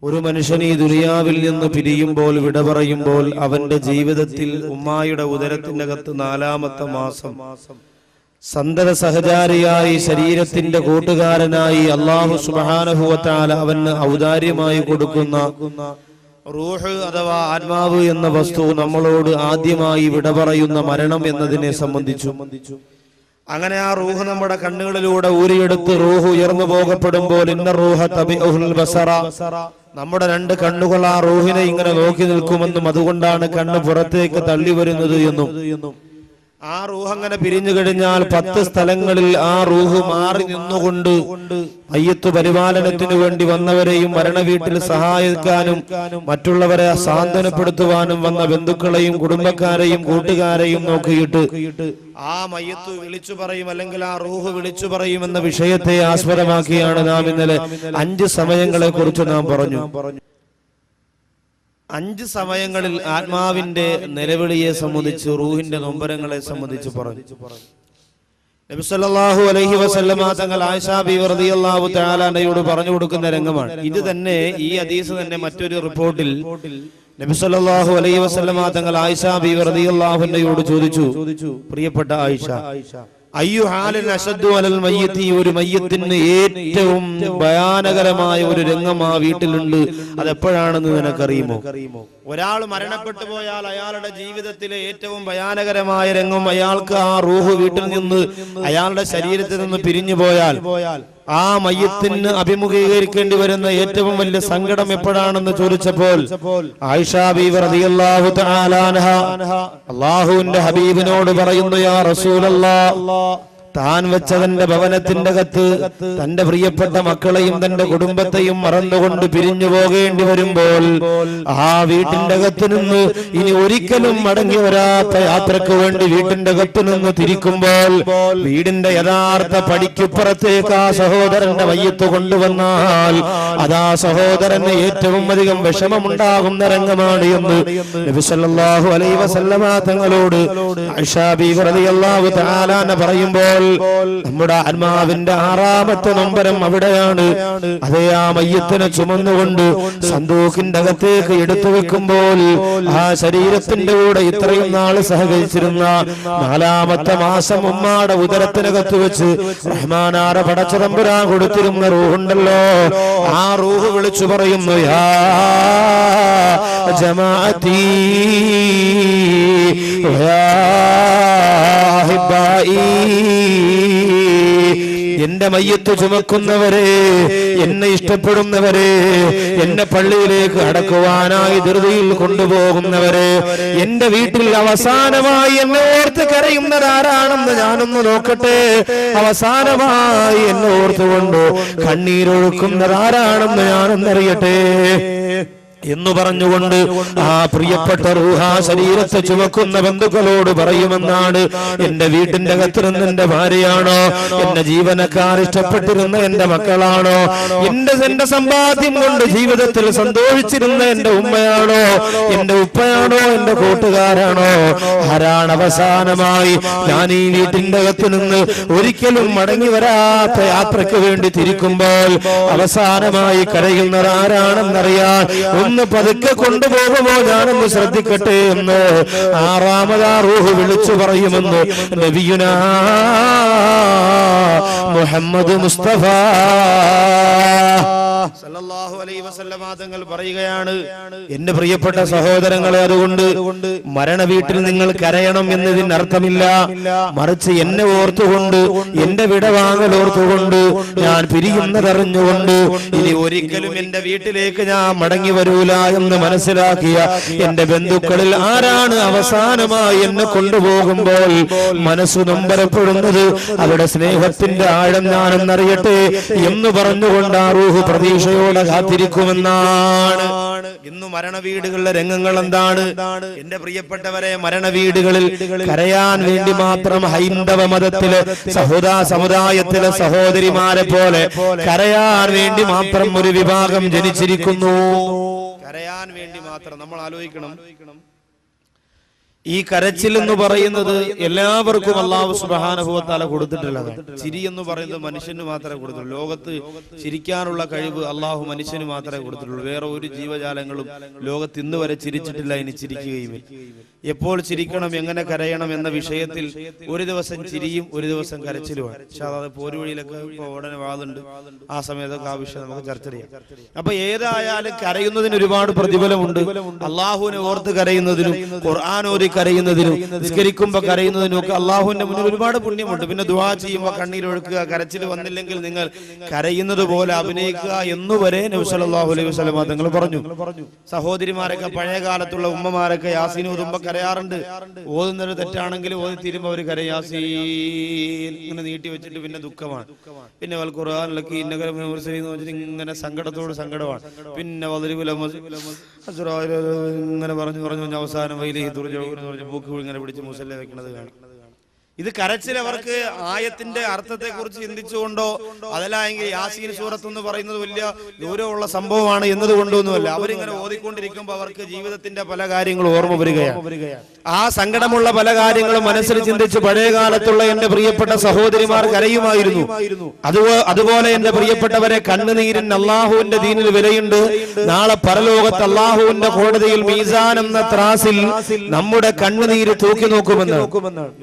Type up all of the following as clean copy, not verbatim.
ഒരു മനുഷ്യൻ ഈ ദുനിയാവിൽ നിന്ന് പിരിയുമ്പോൾ, വിട പറയുമ്പോൾ, അവന്റെ ജീവിതത്തിൽ ഉമ്മായുടെ ഉദരത്തിനകത്ത് 4-ാമത്തെ മാസം സന്തത സഹചാരിയായി, ശരീരത്തിന്റെ കൂട്ടുകാരനായി അല്ലാഹു സുബ്ഹാനഹു വ തആല അവന് ഔദാര്യമായി കൊടുക്കുന്ന റൂഹ് അഥവാ ആത്മാവ് എന്ന വസ്തു നമ്മളോട് ആദ്യമായി വിട പറയുന്ന മരണം എന്നതിനെ സംബന്ധിച്ചു. അങ്ങനെ ആ റൂഹ് നമ്മുടെ കണ്ണുകളിലൂടെ ഊരിയെടുത്ത് റൂഹ് ഉയർന്നു പോകപ്പെടുമ്പോൾ ഇന്ന റൂഹ തബിഉൽ ബസറ, നമ്മുടെ 2 കണ്ണുകൾ ആ റൂഹിനെ ഇങ്ങനെ നോക്കി നിൽക്കുമെന്നും അതുകൊണ്ടാണ് കണ്ണ് പുറത്തേക്ക് തള്ളി വരുന്നത് എന്നും, ആ റൂഹ് അങ്ങനെ പിരിഞ്ഞു കഴിഞ്ഞാൽ 10 സ്ഥലങ്ങളിൽ ആ റൂഹ് മാറി നിന്നുകൊണ്ട് മയ്യത്ത് പരിപാലനത്തിനു വേണ്ടി വന്നവരെയും മരണവീട്ടിൽ സഹായിക്കാനും മറ്റുള്ളവരെ സാന്ത്വനപ്പെടുത്തുവാനും വന്ന ബന്ധുക്കളെയും കുടുംബക്കാരെയും കൂട്ടുകാരെയും നോക്കിയിട്ട് ആ മയ്യത്ത് വിളിച്ചു പറയും, അല്ലെങ്കിൽ ആ റൂഹ് വിളിച്ചു പറയും എന്ന വിഷയത്തെ ആസ്പദമാക്കിയാണ് നാം ഇന്നലെ 5 സമയങ്ങളെ കുറിച്ച് നാം പറഞ്ഞു. 5 സമയങ്ങളിൽ ആത്മാവിന്റെ നിലവിളിയെ സംബന്ധിച്ച്, റൂഹിന്റെ നൊമ്പരങ്ങളെ സംബന്ധിച്ച് പറഞ്ഞു. നബി സല്ലല്ലാഹു അലൈഹി വസല്ലമ തങ്ങൾ ആയിഷ ബീവി റളിയല്ലാഹു തആല അൻഹയോട് പറഞ്ഞു കൊടുക്കുന്ന രംഗമാണ് ഇത്. തന്നെ ഈ ഹദീസ് തന്നെ മറ്റൊരു റിപ്പോർട്ടിൽ നബി സല്ലല്ലാഹു അലൈഹി വസല്ലമ തങ്ങൾ ആയിഷ ബീവി റളിയല്ലാഹു അൻഹയോട് ചോദിച്ചു, പ്രിയപ്പെട്ട ആയിഷ, അയ്യു ഹാലിൻ അശദ്ദു അലൽ മയ്യിത്തി, ഒരു മയ്യത്തിന് ഏറ്റവും ഭയാനകരമായ ഒരു രംഗം ആ വീട്ടിലുണ്ട്, അതെപ്പോഴാണെന്ന് നിനക്കറിയുമോ? ഒരാൾ മരണപ്പെട്ടു പോയാൽ അയാളുടെ ജീവിതത്തിലെ ഏറ്റവും ഭയാനകരമായ രംഗം, അയാൾക്ക് ആ റൂഹ് വീട്ടിൽ നിന്ന് അയാളുടെ ശരീരത്തിൽ നിന്ന് പിരിഞ്ഞു പോയാൽ ആ മയ്യത്തിന് അഭിമുഖീകരിക്കേണ്ടി വരുന്ന ഏറ്റവും വലിയ സങ്കടം എപ്പോഴാണെന്ന് ചോദിച്ചപ്പോൾ ആയിഷ ബീവി റളിയല്ലാഹു തആല അൻഹ അല്ലാഹുവിന്റെ ഹബീബിനോട് പറയുന്നു, യാ റസൂലല്ലാഹ്, താൻ വെച്ച തന്റെ ഭവനത്തിന്റെ അകത്ത് തന്റെ പ്രിയപ്പെട്ട മക്കളെയും തന്റെ കുടുംബത്തെയും മറന്നുകൊണ്ട് പിരിഞ്ഞു പോകേണ്ടി വരുമ്പോൾ, ആ വീട്ടിന്റെ അകത്ത് നിന്ന് ഇനി ഒരിക്കലും മടങ്ങി വരാത്ത യാത്രക്ക് വേണ്ടി വീട്ടിന്റെ അകത്ത് നിന്ന് തിരിക്കുമ്പോൾ വീടിന്റെ യഥാർത്ഥ പടിക്കുപ്പുറത്തേക്ക് ആ സഹോദരന്റെ മയ്യത്ത് കൊണ്ടുവന്നാൽ അതാ സഹോദരന് ഏറ്റവും അധികം വിഷമമുണ്ടാകുന്ന രംഗമാണ് എന്ന് നബി സല്ലല്ലാഹു അലൈഹി വസല്ലമ തങ്ങളോട് ആയിഷ ബീവി റളിയല്ലാഹു തആല അൻഹ പറയുമ്പോൾ നമ്മുടെ ആത്മാവിന്റെ 6-ാമത്തെ നൊമ്പരം അവിടെയാണ്. അതേ, ആ മയ്യത്തിനെ ചുമന്നുകൊണ്ട് സന്തൂക്കിന്റെ അകത്തേക്ക് എടുത്തു വെക്കുമ്പോൾ ആ ശരീരത്തിന്റെ കൂടെ ഇത്രയും നാള് സഹകരിച്ചിരുന്ന 4-ാമത്തെ മാസം ഉമ്മാടെ ഉദരത്തിനകത്ത് വെച്ച് റഹ്മാനാര പടച്ചതമ്പുരാൻ കൊടുത്തിരുന്ന റൂഹുണ്ടല്ലോ, ആ റൂഹ് വിളിച്ചു പറയുന്നു, യാ ജമാഅത്തി യാ ഹിബായി, എന്റെ മയ്യത്ത് ചുമക്കുന്നവരെ, എന്നെ ഇഷ്ടപ്പെടുന്നവരെ, എന്നെ പള്ളിയിലേക്ക് അടക്കുവാനായി ധൃതിയിൽ കൊണ്ടുപോകുന്നവരെ, എന്റെ വീട്ടിൽ അവസാനമായി എന്നെ ഓർത്ത് കരയുന്നതാരാണെന്ന് ഞാനൊന്ന് നോക്കട്ടെ, അവസാനമായി എന്നെ ഓർത്തുകൊണ്ട് കണ്ണീരൊഴുക്കുന്നതാരാണെന്ന് ഞാനൊന്നറിയട്ടെ എന്ന് പറഞ്ഞുകൊണ്ട് ആ പ്രിയപ്പെട്ട റൂഹ ശരീരത്തെ ചുമക്കുന്ന ബന്ധുക്കളോട് പറയുമെന്നാണ്. എന്റെ വീട്ടിന്റെ അകത്തിരുന്ന എന്റെ ഭാര്യയാണോ, എന്റെ ജീവനക്കാർ ഇഷ്ടപ്പെട്ടിരുന്ന എന്റെ മക്കളാണോ, എന്റെ സമ്പാദ്യം കൊണ്ട് ജീവിതത്തിൽ സന്തോഷിച്ചിരുന്ന എന്റെ ഉമ്മയാണോ, എന്റെ ഉപ്പയാണോ, എന്റെ കൂട്ടുകാരാണോ, ആരാണ് അവസാനമായി ഞാൻ ഈ വീട്ടിന്റെ അകത്ത് നിന്ന് ഒരിക്കലും മടങ്ങി വരാത്ത യാത്രക്ക് വേണ്ടി തിരിക്കുമ്പോൾ അവസാനമായി കരയുന്നത് ആരാണെന്നറിയാൻ ഒന്ന് പതുക്കെ കൊണ്ടുപോകുമോ, ഞാനൊന്ന് ശ്രദ്ധിക്കട്ടെ എന്ന് 6-ാമതാ റൂഹ് വിളിച്ചു പറയുമെന്ന് നബിയുനാ മുഹമ്മദ് മുസ്തഫ സല്ലല്ലാഹു അലൈഹി വസല്ലമ തങ്ങൾ പറയുകയാണ്, എന്റെ പ്രിയപ്പെട്ട സഹോദരങ്ങളെ, അതുകൊണ്ട് മരണ വീട്ടിൽ നിങ്ങൾ കരയണം എന്നതിന് അർത്ഥമില്ല, മറിച്ച് എന്നെ ഓർത്തുകൊണ്ട്, എന്റെ വിടവാങ്ങൽ ഓർത്തുകൊണ്ട്, ഞാൻ പിരിയുന്നതറിഞ്ഞുകൊണ്ട് ഇനി ഒരിക്കലും എന്റെ വീട്ടിലേക്ക് ഞാൻ മടങ്ങി വരൂല എന്ന് മനസ്സിലാക്കിയ എന്റെ ബന്ധുക്കളിൽ ആരാണ് അവസാനമായി എന്നെ കൊണ്ടുപോകുമ്പോൾ മനസ്സ് നൊമ്പരപ്പെടുന്നത്, അവരുടെ സ്നേഹത്തിന്റെ ആഴം ഞാനെന്നറിയട്ടെ എന്ന് പറഞ്ഞുകൊണ്ട് ആ റൂഹ് പ്രതീക്ഷയോടെ കാത്തിരിക്കുമെന്നാണ്. ഇന്ന് മരണവീടുകളിലെ രംഗങ്ങൾ എന്താണ്? എന്റെ പ്രിയപ്പെട്ടവരെ, മരണവീടുകളിൽ കരയാൻ വേണ്ടി മാത്രം ഹൈന്ദവ മതത്തിലെ സമുദായത്തിലെ സഹോദരിമാരെ പോലെ കരയാൻ വേണ്ടി മാത്രം ഒരു വിഭാഗം ജനിച്ചിരിക്കുന്നു. കരയാൻ വേണ്ടി മാത്രം. നമ്മൾ ആലോചിക്കണം, ഈ കരച്ചിൽ എന്ന് പറയുന്നത് എല്ലാവർക്കും അല്ലാഹു സുബ്ഹാനഹു വ തആല കൊടുത്തിട്ടുള്ളതാണ്. ചിരി എന്ന് പറയുന്നത് മനുഷ്യന് മാത്രമേ കൊടുത്തുള്ളൂ. ലോകത്ത് ചിരിക്കാനുള്ള കഴിവ് അല്ലാഹു മനുഷ്യന് മാത്രമേ കൊടുത്തിട്ടുള്ളൂ. വേറെ ഒരു ജീവജാലങ്ങളും ലോകത്ത് ഇന്ന് വരെ ചിരിച്ചിട്ടില്ല, ഇനി ചിരിക്കുകയും. എപ്പോൾ ചിരിക്കണം, എങ്ങനെ കരയണം എന്ന വിഷയത്തിൽ ഒരു ദിവസം ചിരിയും ഒരു ദിവസം കരച്ചിലുമാണ്. പക്ഷെ അത് പോരുവഴിയിലൊക്കെ ഇപ്പോൾ ഉടനെ വാതുണ്ട്, ആ സമയത്തൊക്കെ ആ വിഷയം നമുക്ക് ചർച്ച ചെയ്യാം. അപ്പൊ ഏതായാലും കരയുന്നതിന് ഒരുപാട് പ്രതിഫലമുണ്ട്. അള്ളാഹുവിനെ ഓർത്ത് കരയുന്നതിനും ഖുർആൻ ഓതി കരയുന്നതിനും നിസ്കരിക്കുമ്പോൾ കരയുന്നതിനും ഒക്കെ അള്ളാഹുവിന്റെ മുന്നിൽ ഒരുപാട് പുണ്യമുണ്ട്. പിന്നെ ദുആ ചെയ്യുമ്പോൾ കണ്ണീരൊഴുക്കുക, കരച്ചിൽ വന്നില്ലെങ്കിൽ നിങ്ങൾ കരയുന്നത് പോലെ അഭിനയിക്കുക എന്നുവരെ നബി സല്ലല്ലാഹു അലൈഹി വസല്ലം തങ്ങൾ പറഞ്ഞു. സഹോദരിമാരൊക്കെ പഴയ കാലത്തുള്ള ഉമ്മമാരൊക്കെ യാസീൻ ഓതുമ്പോൾ കരയാറുണ്ട്. ഓതുന്നത് തെറ്റാണെങ്കിൽ ഓതി തീരുമ്പോൾ അവർ കരയാസീൻ ഇങ്ങനെ നീട്ടി വെച്ചിട്ട് പിന്നെ ദുഃഖമാണ്. പിന്നെ വൽ ഖുർആനിലൊക്കെ ഇങ്ങനെ സങ്കടത്തോട് സങ്കടമാണ്. പിന്നെ ഇങ്ങനെ പറഞ്ഞു അവസാനം വൈലൈഹി തുർജഊൻ മൂക്ക് ഇങ്ങനെ പിടിച്ച് മുസല്ല വെക്കുന്നത് കാണും. ഇത് കരച്ചിൽ അവർക്ക് ആയത്തിന്റെ അർത്ഥത്തെ കുറിച്ച് ചിന്തിച്ചുകൊണ്ടോ അതല്ലെങ്കിൽ യാസീൻ സൂറത്ത് എന്ന് പറയുന്നത് വലിയ ദൂരമുള്ള സംഭവമാണ് എന്നതുകൊണ്ടൊന്നുമല്ല. അവരിങ്ങനെ ഓതിക്കൊണ്ടിരിക്കുമ്പോൾ അവർക്ക് ജീവിതത്തിന്റെ പല കാര്യങ്ങളും ഓർമ്മ വരികയാണ്. ആ സങ്കടമുള്ള പല കാര്യങ്ങളും മനസ്സിൽ ചിന്തിച്ച് പഴയ കാലത്തുള്ള എന്റെ പ്രിയപ്പെട്ട സഹോദരിമാർ കരയുമായിരുന്നു. അതുപോലെ എന്റെ പ്രിയപ്പെട്ടവരെ, കണ്ണുനീരിന് അള്ളാഹുവിന്റെ ദീനിൽ വിലയുണ്ട്. നാളെ പരലോകത്ത് അള്ളാഹുവിന്റെ കോടതിയിൽ മീസാൻ എന്ന ത്രാസിൽ നമ്മുടെ കണ്ണുനീര് തൂക്കി നോക്കുമെന്നാണ്.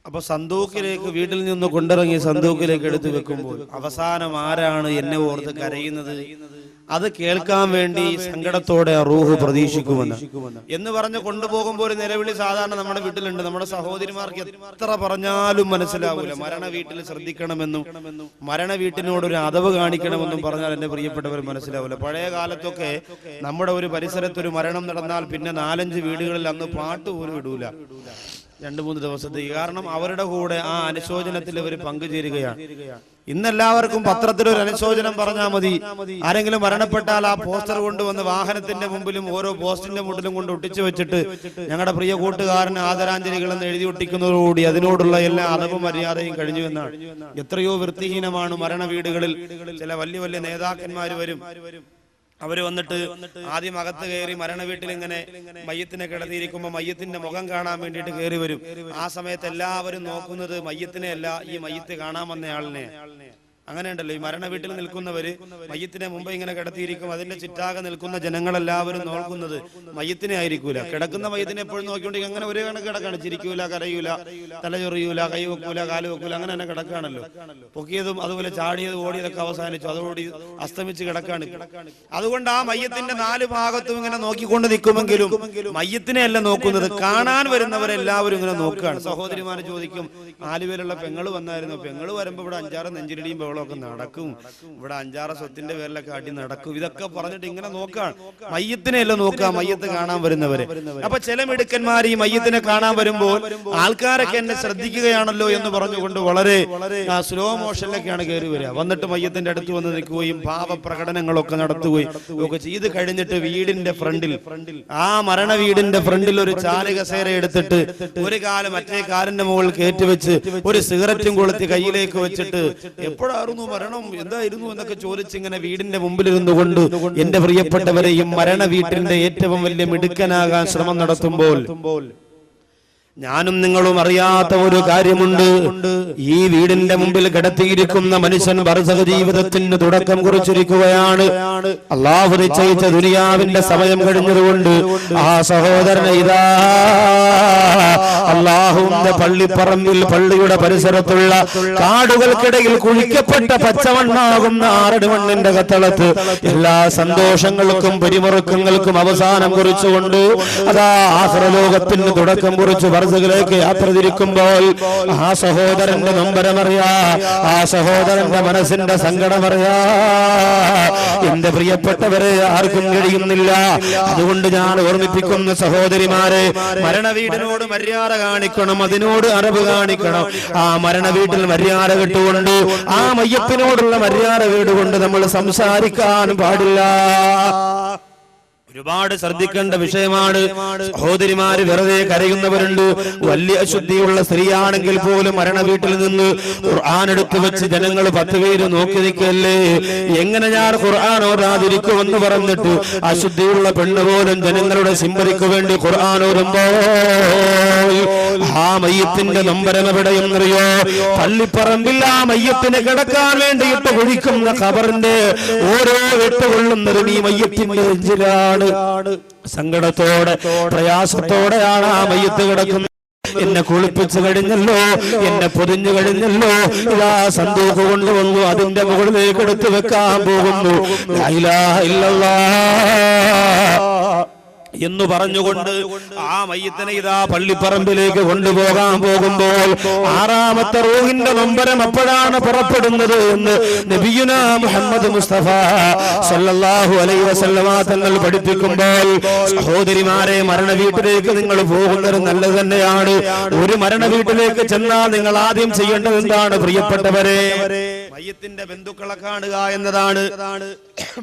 അപ്പൊ സന്തൂക്കിലേക്ക് വീട്ടിൽ നിന്ന് കൊണ്ടിറങ്ങി സന്തൂക്കിലേക്ക് എടുത്തു വെക്കുമ്പോൾ അവസാനം ആരാണ് എന്നെ ഓർത്ത് കരയുന്നത്, അത് കേൾക്കാൻ വേണ്ടി സങ്കടത്തോടെ റൂഹ് പ്രതീക്ഷിക്കുമെന്ന് എന്ന് പറഞ്ഞ് കൊണ്ടുപോകുമ്പോൾ ഒരു നിലവിളി സാധാരണ നമ്മുടെ വീട്ടിലുണ്ട്. നമ്മുടെ സഹോദരിമാർക്ക് എത്ര പറഞ്ഞാലും മനസ്സിലാവൂല. മരണ വീട്ടിൽ ശ്രദ്ധിക്കണമെന്നും മരണ വീട്ടിനോടൊരു അതവ് കാണിക്കണമെന്നും പറഞ്ഞാൽ എന്റെ പ്രിയപ്പെട്ടവർ മനസ്സിലാവൂല. പഴയ കാലത്തൊക്കെ നമ്മുടെ ഒരു പരിസരത്തൊരു മരണം നടന്നാൽ പിന്നെ 4-5 വീടുകളിൽ അന്ന് പാട്ട് പോലും ഇടൂല 2-3 ദിവസത്തേക്ക്. കാരണം അവരുടെ കൂടെ ആ അനുശോചനത്തിൽ അവർ പങ്കുചേരുകയാണ്. ഇന്നെല്ലാവർക്കും പത്രത്തിലൊരു അനുശോചനം പറഞ്ഞാൽ മതി. ആരെങ്കിലും മരണപ്പെട്ടാൽ ആ പോസ്റ്റർ കൊണ്ടുവന്ന് വാഹനത്തിന്റെ മുമ്പിലും ഓരോ പോസ്റ്റിന്റെ മുന്നിലും കൊണ്ട് ഒട്ടിച്ചു വെച്ചിട്ട് ഞങ്ങളുടെ പ്രിയ കൂട്ടുകാരന് ആദരാഞ്ജലികൾ എന്ന് എഴുതി ഒട്ടിക്കുന്നതോടുകൂടി അതിനോടുള്ള എല്ലാ അതവും മര്യാദയും കഴിഞ്ഞു എന്നാണ്. എത്രയോ വൃത്തിഹീനമാണ് മരണ വീടുകളിൽ. ചില വലിയ വലിയ നേതാക്കന്മാർ വരും, അവര് വന്നിട്ട് ആദ്യം അകത്ത് കയറി മരണ വീട്ടിൽ ഇങ്ങനെ മയ്യത്തിനെ കിടന്നിരിക്കുമ്പോൾ മയ്യത്തിന്റെ മുഖം കാണാൻ വേണ്ടിയിട്ട് കയറി വരും. ആ സമയത്ത് എല്ലാവരും നോക്കുന്നത് മയ്യത്തിനെ അല്ല, ഈ മയ്യത്ത് കാണാൻ വന്നയാളിനെ. അങ്ങനെ ഉണ്ടല്ലോ, ഈ മരണ വീട്ടിൽ നിൽക്കുന്നവര് മയ്യത്തിനെ മുമ്പ് ഇങ്ങനെ കിടത്തിയിരിക്കും. അതിന്റെ ചുറ്റാകെ നിൽക്കുന്ന ജനങ്ങളെല്ലാവരും നോക്കുന്നത് മയ്യത്തിനെ ആയിരിക്കൂല. കിടക്കുന്ന മയ്യത്തിനെ എപ്പോഴും നോക്കിക്കൊണ്ടെങ്കിൽ അങ്ങനെ ഒരേ കണക്ക് കിടക്കാണ്. ചിരിക്കൂല, കരയൂല, തലചൊറിയൂല, കൈ വെക്കൂല, കാല് വെക്കൂല, അങ്ങനെ തന്നെ കിടക്കാണല്ലോ. പൊക്കിയതും അതുപോലെ ചാടിയതും ഓടിയതൊക്കെ അവസാനിച്ചു, അതോടി അസ്തമിച്ച് കിടക്കാണ്. അതുകൊണ്ട് ആ മയ്യത്തിന്റെ 4 ഭാഗത്തും ഇങ്ങനെ നോക്കിക്കൊണ്ട് നിൽക്കുമെങ്കിലും മയ്യത്തിനെ അല്ല നോക്കുന്നത്, കാണാൻ വരുന്നവരെല്ലാവരും ഇങ്ങനെ നോക്കുകയാണ്. സഹോദരിമാർ ചോദിക്കും, ആലുവയിലുള്ള പെങ്ങള് വന്നായിരുന്നു. പെങ്ങള് വരുമ്പോ ഇവിടെ 5-6 നെഞ്ചിടിയും ഒക്കെ നടക്കും, ഇവിടെ 5-6 സ്വത്തിന്റെ പേരിലൊക്കെ അടി നടക്കും. ഇതൊക്കെ പറഞ്ഞിട്ട് ഇങ്ങനെ നോക്കാൻ, മയ്യത്തിനെ അല്ല നോക്കുക, മയ്യത്ത് കാണാൻ വരുന്നവരെ. അപ്പൊ ചില മിടുക്കന്മാർ ഈ മയ്യത്തിനെ കാണാൻ വരുമ്പോൾ ആൾക്കാരൊക്കെ എന്നെ ശ്രദ്ധിക്കുകയാണല്ലോ എന്ന് പറഞ്ഞുകൊണ്ട് വളരെ സ്ലോ മോഷനിലൊക്കെയാണ് കയറി വരിക. വന്നിട്ട് മയ്യത്തിന്റെ അടുത്ത് വന്ന് നിൽക്കുകയും ഭാവപ്രകടനങ്ങളൊക്കെ നടത്തുകയും ഒക്കെ ചെയ്ത് കഴിഞ്ഞിട്ട് വീടിന്റെ ഫ്രണ്ടിൽ, ആ മരണ വീടിന്റെ ഫ്രണ്ടിൽ ഒരു ചാലകസേര എടുത്തിട്ട് ഒരു കാല് മറ്റേ കാലിന്റെ മുകളിൽ കയറ്റിവെച്ച് ഒരു സിഗരറ്റും കൊളുത്തി കയ്യിലേക്ക് വെച്ചിട്ട് എപ്പോഴായിരുന്നു മരണം, എന്തായിരുന്നു എന്നൊക്കെ ചോദിച്ചിങ്ങനെ വീടിന്റെ മുമ്പിലിരുന്നു കൊണ്ട് എന്റെ പ്രിയപ്പെട്ടവരെയും മരണ വീട്ടിന്റെ ഏറ്റവും വലിയ മിടുക്കനാകാൻ ശ്രമം നടത്തുമ്പോൾ ഞാനും നിങ്ങളും അറിയാത്ത ഒരു കാര്യമുണ്ട്. ഈ വീടിന്റെ മുമ്പിൽ കിടത്തിയിരിക്കുന്ന മനുഷ്യൻ ബർസഖ് ജീവിതത്തിന് തുടക്കം കുറിച്ചിരിക്കുകയാണ്. അല്ലാഹു നിശ്ചയിച്ച ദുനിയാവിന്റെ സമയം കഴിഞ്ഞതുകൊണ്ട് ആ സഹോദരനെ ഇതാ അല്ലാഹുവിന്റെ പള്ളിപ്പറമ്പിൽ, പള്ളിയുടെ പരിസരത്തുള്ള കാടുകൾക്കിടയിൽ കുഴിക്കപ്പെട്ട പച്ചമണ്ണാകുന്ന 6 മണ്ണിന്റെ കത്തളത്ത് എല്ലാ സന്തോഷങ്ങൾക്കും പരിമുറുക്കങ്ങൾക്കും അവസാനം കുറിച്ചുകൊണ്ട് അതാ ആഖിറലോകത്തിന് തുടക്കം കുറിച്ച് ിലേക്ക് യാത്ര തിരിക്കുമ്പോൾ ആ സഹോദരന്റെ നൊമ്പരമറിയാ, ആ സഹോദരന്റെ മനസ്സിന്റെ സങ്കടമറിയാ. എന്റെ പ്രിയപ്പെട്ടവരെ ആർക്കും കഴിയുന്നില്ല. അതുകൊണ്ട് ഞാൻ ഓർമ്മിപ്പിക്കുന്ന സഹോദരിമാരെ, മരണവീടിനോട് മര്യാദ കാണിക്കണം, അതിനോട് അറിവ് കാണിക്കണം. ആ മരണ വീട്ടിൽ മര്യാദ വിട്ടുകൊണ്ട്, ആ മയ്യത്തിനോടുള്ള മര്യാദ വീടുകൊണ്ട് നമ്മൾ സംസാരിക്കാൻ പാടില്ല. ഒരുപാട് ശ്രദ്ധിക്കേണ്ട വിഷയമാണ്. സഹോദരിമാര് വെറുതെ കരയുന്നവരുണ്ട്. വലിയ അശുദ്ധിയുള്ള സ്ത്രീയാണെങ്കിൽ പോലും മരണ വീട്ടിൽ നിന്ന് ഖുർആൻ എടുത്തു വെച്ച് ജനങ്ങൾ 10 പേര് നോക്കി നിൽക്കല്ലേ, എങ്ങനെ ഞാൻ ഖുർആൻ ഓതാതിരിക്കുമെന്ന് പറഞ്ഞിട്ട് അശുദ്ധിയുള്ള പെണ്ണ് പോലും ജനങ്ങളുടെ സിമ്പതിക്ക് വേണ്ടി ഖുർആൻ ഓതുമ്പോൾ ആ മയ്യത്തിന്റെ നമ്പരം എവിടെയെന്നറിയോ? പള്ളിപ്പറമ്പിൽ ആ മയ്യത്തിന് കിടക്കാൻ വേണ്ടിയിട്ട് ഒഴിക്കുന്ന ഖബറിന്റെ ഓരോ വെട്ടുകൊള്ളുന്നതും ഈ മയ്യത്തിന്റെ നെഞ്ചിലാണ്. സങ്കടത്തോടെ പ്രയാസത്തോടെയാണ് ആ മയ്യത്ത് കിടക്കുന്നത്. എന്നെ കുളിപ്പിച്ചു കഴിഞ്ഞല്ലോ, എന്നെ പൊതിഞ്ഞു കഴിഞ്ഞല്ലോ, ഇതാ സന്തൂക്ക് കൊണ്ടുവന്നു, അതിന്റെ മുകളിലേക്ക് എടുത്തു വെക്കാൻ പോകുന്നു. ലാ ഇലാഹ ഇല്ലല്ലാഹ് എന്ന് പറഞ്ഞുകൊണ്ട് ആ മയ്യത്തിനെ ഇതാ പള്ളിപ്പറമ്പിലേക്ക് കൊണ്ടുപോകാൻ പോകുമ്പോൾ 6ാമത്തെ റൂഹിന്റെ നൊമ്പരം അപ്പോഴാണ് പുറപ്പെടുന്നത് എന്ന് നബിയുനാ മുഹമ്മദ് മുസ്തഫ സല്ലല്ലാഹു അലൈഹി വസല്ലമ തങ്ങൾ പഠിപ്പിക്കുമ്പോൾ, സഹോദരിമാരെ, മരണ വീട്ടിലേക്ക് നിങ്ങൾ പോകുന്നത് നല്ലത് തന്നെയാണ്. ഒരു മരണ വീട്ടിലേക്ക് ചെന്നാൽ നിങ്ങൾ ആദ്യം ചെയ്യേണ്ടത് എന്താണ് പ്രിയപ്പെട്ടവരെ? മയ്യത്തിന്റെ ബന്ധുക്കളെ കാണുക എന്നതാണ്.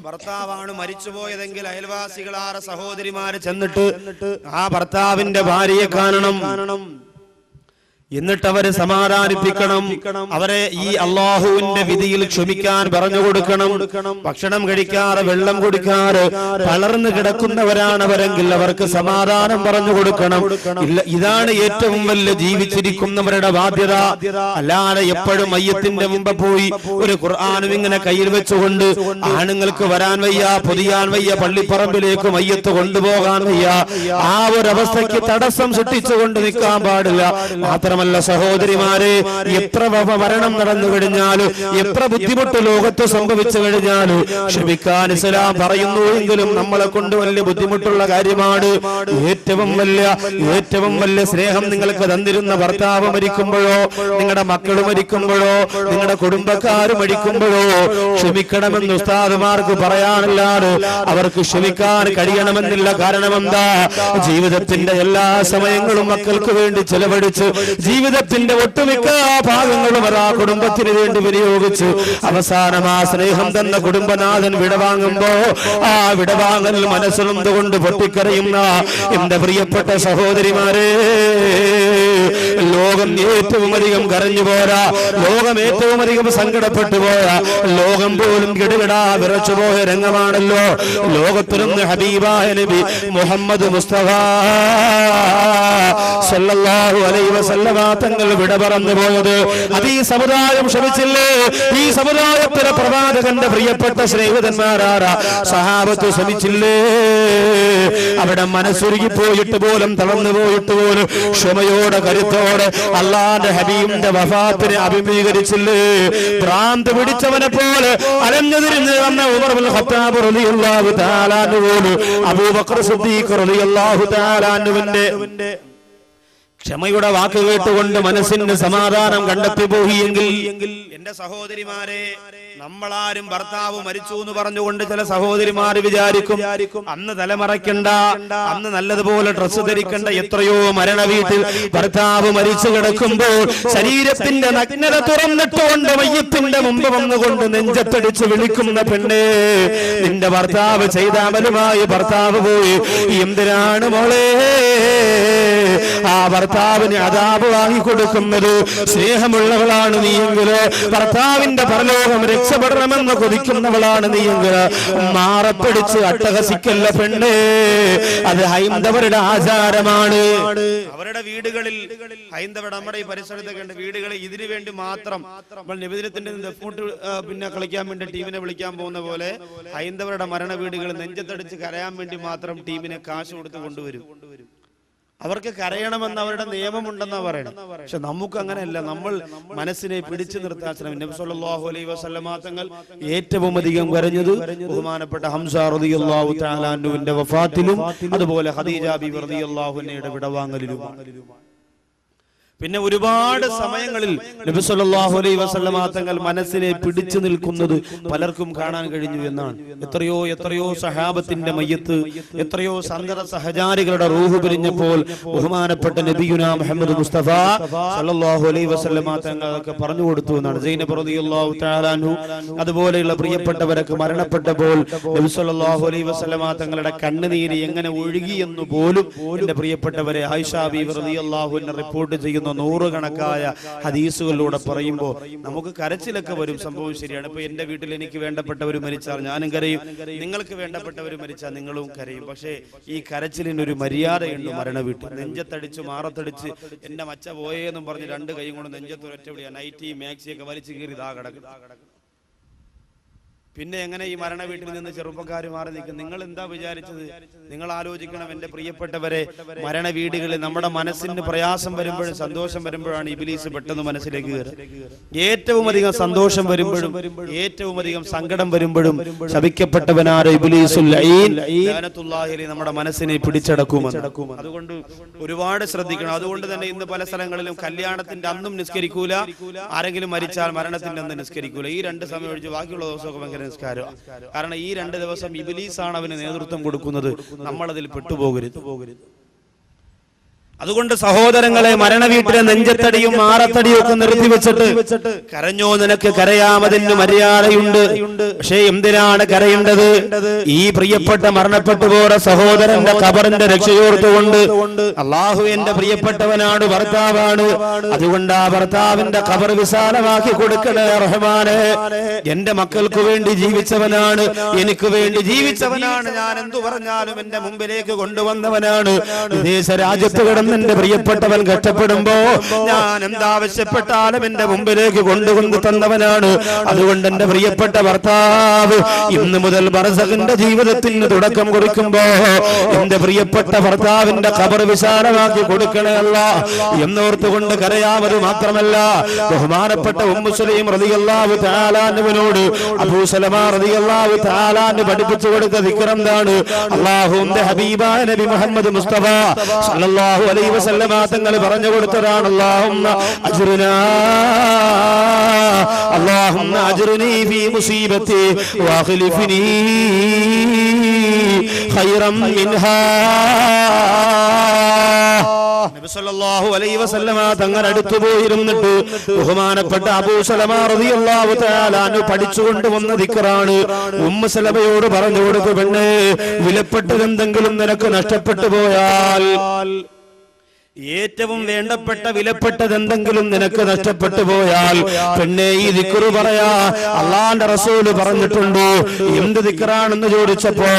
ഭർത്താവാണ് മരിച്ചുപോയതെങ്കിൽ അയൽവാസികളായ സഹോദരിമാര് ചെന്നിട്ട് ആ ഭർത്താവിന്റെ ഭാര്യയെ കാണണം. എന്നിട്ട് അവരെ സമാധാനിപ്പിക്കണം. അവരെ ഈ അള്ളാഹുവിന്റെ വിധിയിൽ ക്ഷമിക്കാൻ പറഞ്ഞു കൊടുക്കണം. ഭക്ഷണം കഴിക്കാറ്, വെള്ളം കുടിക്കാറ് തളർന്നു കിടക്കുന്നവരാണവരെങ്കിൽ അവർക്ക് സമാധാനം പറഞ്ഞു കൊടുക്കണം. ഇതാണ് ഏറ്റവും വലിയ ജീവിച്ചിരിക്കുന്നവരുടെ ബാധ്യത. അല്ലാതെ എപ്പോഴും മയ്യത്തിന്റെ മുമ്പ് പോയി ഒരു ഖുർആനും ഇങ്ങനെ കയ്യിൽ വെച്ചുകൊണ്ട് ആണുങ്ങൾക്ക് വരാൻ വയ്യ, പൊതിയാൻ വയ്യ, പള്ളിപ്പറമ്പിലേക്ക് മയ്യത്ത് കൊണ്ടുപോകാൻ വയ്യ, ആ ഒരു അവസ്ഥയ്ക്ക് തടസ്സം സൃഷ്ടിച്ചുകൊണ്ട് നിൽക്കാൻ പാടില്ല. മാത്രമല്ല സഹോദരിമാരെ, എത്ര മരണം നടന്നു കഴിഞ്ഞാലും, എത്ര ബുദ്ധിമുട്ട് ലോകത്ത് സംഭവിച്ചു കഴിഞ്ഞാലും ക്ഷമിക്കാൻ ഇസ്ലാം പറയുന്നു എങ്കിലും നമ്മളെ കൊണ്ട് വലിയ ബുദ്ധിമുട്ടുള്ള കാര്യമാണ്. ഏറ്റവും വലിയ സ്നേഹം നിങ്ങൾക്ക് തന്നിരുന്ന ഭർത്താവ് മരിക്കുമ്പോഴോ, നിങ്ങളുടെ മക്കൾ മരിക്കുമ്പോഴോ, നിങ്ങളുടെ കുടുംബക്കാർ മരിക്കുമ്പോഴോ ക്ഷമിക്കണമെന്ന് ഉസ്താദുമാർക്ക് പറയാനല്ലാതെ അവർക്ക് ക്ഷമിക്കാൻ കഴിയണമെന്നില്ല. കാരണം എന്താ? ജീവിതത്തിന്റെ എല്ലാ സമയങ്ങളും മക്കൾക്ക് വേണ്ടി ചെലവഴിച്ച് ജീവിതത്തിന്റെ ഒട്ടുമിക്ക ഭാഗങ്ങളും ആ കുടുംബത്തിന് വേണ്ടി വിനിയോഗിച്ച് അവസാനം ആ സ്നേഹം തന്ന കുടുംബനാഥൻ വിടവാങ്ങുമ്പോ ആ വിടവാങ്ങൽ മനസ്സുകൊണ്ട് പൊട്ടിക്കരയുന്ന എന്റെ പ്രിയപ്പെട്ട സഹോദരിമാരെ, ലോകം ഏറ്റവും അധികം കരഞ്ഞു പോരാ, ലോകം ഏറ്റവും അധികം സങ്കടപ്പെട്ടു പോരാ, ലോകം പോലും കിടുകിടാ വിറച്ചുപോയ രംഗമാണല്ലോ ലോകത്തിലൊന്ന് ഹബീബായ നബി മുഹമ്മദ് മുസ്തഫ സല്ലല്ലാഹു അലൈഹി വസല്ലമ തങ്ങൾ വിട പറഞ്ഞു പോയത്. അത് ഈ സമുദായം ക്ഷമിച്ചില്ലേ? ഈ സമുദായത്തിലെ പ്രവാചകന്റെ പ്രിയപ്പെട്ട സ്നേഹിതന്മാരാരാ സഹാബത്ത് ശ്രമിച്ചില്ലേ? അവിടെ മനസ്സുരുകി പോയിട്ട് പോലും, തളർന്നു പോയിട്ട് പോലും ക്ഷമയോടെ കരുത്തോടെ അള്ളാന്റെ ഹബീബിന്റെ വഫാത്തിനെ അഭിമുഖീകരിച്ചില്ലേ? ഭ്രാന്ത് പിടിച്ചവനെ പോലെ അലഞ്ഞു തിരിഞ്ഞ് വന്ന ഉമർ ഇബ്നുൽ ഖത്താബ് റളിയല്ലാഹു തആല അൻഹു, അബൂബക്കർ സിദ്ദീഖ് റളിയല്ലാഹു തആല അൻഹുവിന്റെ ക്ഷമയുടെ വാക്ക് കേട്ടുകൊണ്ട് മനസ്സിന് സമാധാനം കണ്ടെത്തി പോയിയെങ്കിൽ, എന്റെ സഹോദരിമാരെ, നമ്മളാരും ഭർത്താവ് മരിച്ചു എന്ന് പറഞ്ഞുകൊണ്ട് ചില സഹോദരിമാര് വിചാരിക്കും അന്ന് തലമറയ്ക്കണ്ട, അന്ന് നല്ലതുപോലെ ഡ്രസ്സ് ധരിക്കണ്ട. എത്രയോ മരണ വീട്ടിൽ ഭർത്താവ് മരിച്ചു കിടക്കുമ്പോൾ ശരീരത്തിന്റെ നഗ്നത തുറന്നിട്ടുകൊണ്ട് മയ്യത്തിന്റെ മുമ്പ് വന്നുകൊണ്ട് നെഞ്ചത്തടിച്ച് വിളിക്കുന്ന പെണ്ണേ, നിന്റെ ഭർത്താവ് ചെയ്ത അമലുമായി ഭർത്താവ് പോയി, എന്തിനാണ് മോളെ ആ ഭർത്താവിന് അദാബ് വാങ്ങിക്കൊടുക്കുന്നത്? സ്നേഹമുള്ളവളാണ് നീയെങ്കില്, ഭർത്താവിന്റെ പരലോകം രക്ഷപ്പെടണമെന്ന് കൊതിക്കുന്നവളാണ് നീയെങ്കില് മാറപ്പിടിച്ച് അട്ടഹസിക്കല്ല പെണ്ണേ. അത് ഹൈന്ദവരുടെ ആചാരമാണ്. അവരുടെ വീടുകളിൽ ഹൈന്ദവരുടെ, നമ്മുടെ ഈ പരിസരത്തൊക്കെ ഉണ്ട് വീടുകളിൽ ഇതിനു വേണ്ടി മാത്രം നമ്മൾ നിബിദിനത്തിന്റെ ഫുട്ട് പിന്നെ കളിക്കാൻ വേണ്ടി ടീമിനെ വിളിക്കാൻ പോകുന്ന പോലെ ഹൈന്ദവരുടെ മരണ വീടുകളിൽ നെഞ്ചത്തടിച്ച് കരയാൻ വേണ്ടി മാത്രം ടീമിനെ കാശ് കൊടുത്ത് കൊണ്ടുവരും. അവർക്ക് കരയണമെന്ന് അവരുടെ നിയമമുണ്ടെന്നാ പറയണം. പക്ഷെ നമുക്ക് അങ്ങനെയല്ല. നമ്മൾ മനസ്സിനെ പിടിച്ചു നിർത്താൻ ശ്രമിക്കും. നബി സല്ലല്ലാഹു അലൈഹി വസല്ലമ തങ്ങൾ ഏറ്റവും അധികം കരഞ്ഞത് ബഹുമാനപ്പെട്ട ഹംസ റളിയല്ലാഹു തആല അൻഹുവിന്റെ വഫാത്തിലും അതുപോലെ ഖദീജ ബിബി റളിയല്ലാഹു അൻഹയുടെ വിടവാങ്ങലിലുമാണ്. പിന്നെ ഒരുപാട് സമയങ്ങളിൽ നബി സല്ലല്ലാഹു അലൈഹി വസല്ലമ തങ്ങൾ മനസ്സിനെ പിടിച്ചു നിൽക്കുന്നത് പലർക്കും കാണാൻ കഴിഞ്ഞു എന്നാണ്. എത്രയോ സഹാബത്തിന്റെ മയ്യത്ത്, എത്രയോ സന്തത സഹചാരികളുടെ റൂഹ് പിരിഞ്ഞപ്പോൾ ബഹുമാനപ്പെട്ട നബിയുനാ മുഹമ്മദ് മുസ്തഫ സല്ലല്ലാഹു അലൈഹി വസല്ലമ തങ്ങളൊക്കെ പറഞ്ഞു കൊടുത്തു എന്നാണ്. സൈനബ് റളിയല്ലാഹു തആല അൻഹു അതുപോലെയുള്ള പ്രിയപ്പെട്ടവരൊക്കെ മരണപ്പെട്ടപ്പോൾ നബി സല്ലല്ലാഹു അലൈഹി വസല്ലമ തങ്ങളുടെ കണ്ണുനീര് എങ്ങനെ ഒഴുകി എന്ന് പോലും എന്റെ പ്രിയപ്പെട്ടവരെ ആയിഷ ബീവി റളിയല്ലാഹു അൻഹ റിപ്പോർട്ട് ചെയ്യുന്നു. നൂറുകണക്കായ ഹദീസുകളിലൂടെ പറയുമ്പോൾ നമുക്ക് കരച്ചിലൊക്കെ വരും. സംഭവം ശരിയാണ്. ഇപ്പൊ എന്റെ വീട്ടിൽ എനിക്ക് വേണ്ടപ്പെട്ടവർ മരിച്ചാൽ ഞാനും കരയും, നിങ്ങൾക്ക് വേണ്ടപ്പെട്ടവർ മരിച്ചാൽ നിങ്ങളും കരയും. പക്ഷേ ഈ കരച്ചിലിനൊരു മര്യാദയുണ്ട്. മരണ വീട്ടിൽ നെഞ്ചത്തടിച്ച് മാറത്തടിച്ച് എന്റെ മച്ച പോയേന്നും പറഞ്ഞ് രണ്ട് കൈയും കൊണ്ട് നെഞ്ചത്തൊരൊറ്റ വിളിയാ, നൈറ്റി മാക്സിയൊക്കെ വലിച്ചു കീറി ഇതാ കിടക്കും. പിന്നെ എങ്ങനെ ഈ മരണ വീട്ടിൽ നിന്ന് ചെറുപ്പക്കാർ മാറി നിൽക്കും? നിങ്ങൾ എന്താ വിചാരിച്ചത്? നിങ്ങൾ ആലോചിക്കണം എന്റെ പ്രിയപ്പെട്ടവരെ, മരണ വീടുകളിൽ നമ്മുടെ മനസ്സിന് പ്രയാസം വരുമ്പോഴും സന്തോഷം വരുമ്പോഴാണ് ഇബ്ലീസ് പെട്ടെന്ന് മനസ്സിലേക്ക് കയറുക. ഏറ്റവും അധികം സന്തോഷം വരുമ്പോഴും ഏറ്റവും അധികം സങ്കടം വരുമ്പോഴും ശപിക്കപ്പെട്ടവനാണ് ഇബ്ലീസുൽ ലഈൻ ലഅനത്തുല്ലാഹി നമ്മുടെ മനസ്സിനെ പിടിച്ചടക്കുമെന്ന്. അതുകൊണ്ട് ഒരുപാട് ശ്രദ്ധിക്കണം. അതുകൊണ്ട് തന്നെ ഇന്ന് പല സ്ഥലങ്ങളിലും കല്യാണത്തിന്റെ അന്നും നിസ്കരിക്കൂല, ആരെങ്കിലും മരിച്ചാൽ മരണത്തിന്റെ അന്ന് നിസ്കരിക്കൂല. ഈ രണ്ട് സമയം ഒഴിച്ച് ബാക്കിയുള്ള ദിവസമൊക്കെ ഭയങ്കര നിസ്കാരം. കാരണം ഈ 2 ദിവസം ഇബ്ലീസാണ് അവന് നേതൃത്വം കൊടുക്കുന്നത്. നമ്മളതിൽ പെട്ടുപോകരുത്. അതുകൊണ്ട് സഹോദരങ്ങളെ, മരണവീട്ടിലെ നെഞ്ചത്തടിയും മാറത്തടിയും ഒക്കെ നിർത്തിവെച്ചിട്ട് കരഞ്ഞോ, നിനക്ക് കരയാമതിന് മര്യാദയുണ്ട്. പക്ഷേ എന്തിനാണ് കരയേണ്ടത്? ഈ പ്രിയപ്പെട്ട മരണപ്പെട്ടു പോയ സഹോദരന്റെ ഖബറിന്റെ രക്ഷയോർത്തുകൊണ്ട് അള്ളാഹു എന്റെ പ്രിയപ്പെട്ടവനാണ്, ഭർത്താവാണ്, അതുകൊണ്ട് ആ ഭർത്താവിന്റെ ഖബർ വിശാലമാക്കി കൊടുക്കണേ റഹ്മാനെ. എന്റെ മക്കൾക്ക് വേണ്ടി ജീവിച്ചവനാണ്, എനിക്ക് വേണ്ടി ജീവിച്ചവനാണ്, ഞാൻ എന്തു പറഞ്ഞാലും എന്റെ മുമ്പിലേക്ക് കൊണ്ടുവന്നവനാണ്. വിദേശ രാജ്യത്ത് എന്റെ പ്രിയപ്പെട്ടവൻ കഷ്ടപ്പെടുമ്പോ ഞാൻ എന്താവശ്യപ്പെട്ടാലും എന്റെ മുമ്പിലേക്ക് കൊണ്ടുവന്ന് തന്നവനാണ്. അതുകൊണ്ട് എന്റെ പ്രിയപ്പെട്ട ഭർത്താവ് ഇന്ന് മുതൽ ബർസഖിന്റെ ജീവിതത്തിന് തുടക്കം കുറിക്കുമ്പോ എന്റെ പ്രിയപ്പെട്ട ഭർത്താവിന്റെ ഖബർ വിശാലമാക്കി കൊടുക്കണേ അല്ലാഹ് എന്നോർത്തുകൊണ്ട് കരയാമത് മാത്രമല്ല, ബഹുമാനപ്പെട്ട ഉമ്മു സുലൈം റളിയല്ലാഹു തആല അൻഹുവിനോട് അബൂ സലമ റളിയല്ലാഹു തആല അൻഹു പഠിപ്പിച്ചു കൊടുത്ത ദിക്ർ എന്താണ്? അല്ലാഹുവിന്റെ ഹബീബായ നബി മുഹമ്മദ് മുസ്തഫ സല്ലല്ലാഹു അലൈഹി വസല്ലമ തങ്ങൾ പറഞ്ഞു കൊടുത്തതാണ്. അല്ലാഹുമ്മ അജ്റുനി ഫീ മുസീബതി വഖ്ലിഫ്നി ഖൈറൻ മിൻഹാ. നബി സല്ലല്ലാഹു അലൈഹി വസല്ലമ തങ്ങൾ അടുത്തു പോയിരുന്നിട്ട് ബഹുമാനപ്പെട്ട അബൂ സലമ റളിയല്ലാഹു തആല അൻഹു പഠിച്ചുകൊണ്ട് വന്ന ദിക്റാണ്. ഉമ്മു സലമയോട് പറഞ്ഞു കൊടുത്തു, പെണ്ണേ, വിലപ്പെട്ടത് എന്തെങ്കിലും നിനക്ക് നഷ്ടപ്പെട്ടു പോയാൽ, ഏറ്റവും വേണ്ടപ്പെട്ട വിലപ്പെട്ടത് എന്തെങ്കിലും നിനക്ക് നഷ്ടപ്പെട്ടു പോയാൽ പെണ്ണെ ഈ ദിക്ർ പറയാ. അല്ലാഹുവിന്റെ റസൂൽ പറഞ്ഞിട്ടുണ്ടോ? എന്ത് ദിക്റാണെന്ന് ചോദിച്ചപ്പോ